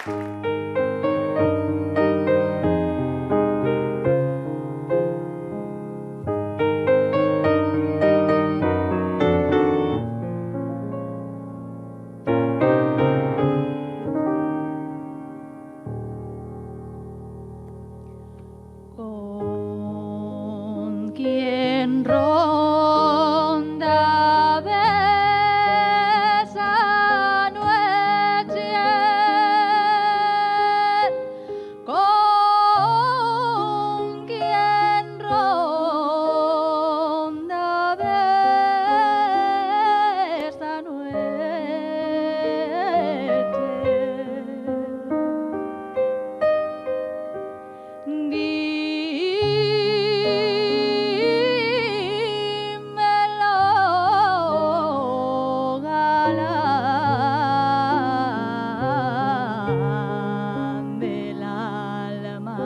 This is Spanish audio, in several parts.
Con quien ronda besa noche, con quien ronda besa noche. Dímelo, galán del alma.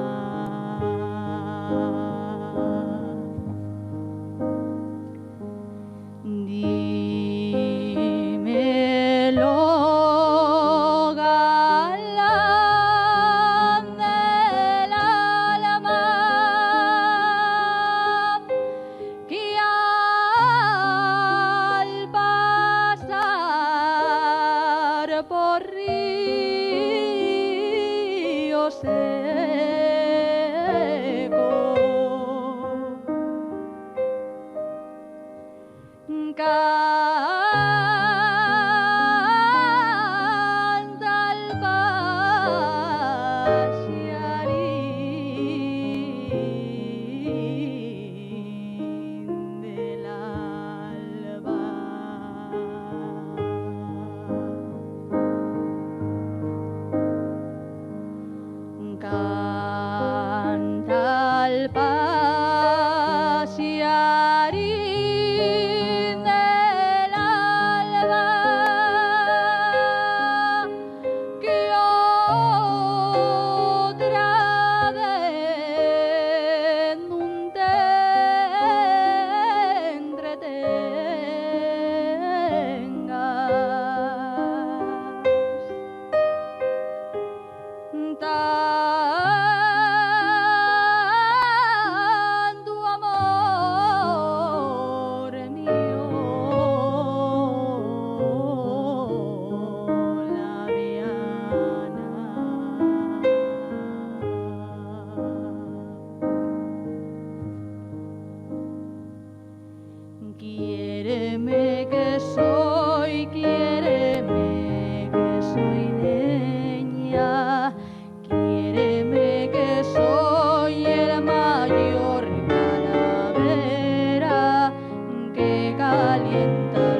Dímelo, galán del alma, que al pasar por río seco canta al pasearín del alba. Canta al pasearín del alba, que otra vez nun te entretengas. Tanto amor mío labiana. Quiéreme que soy niña, quiéreme que soy el mayor calavera que calienta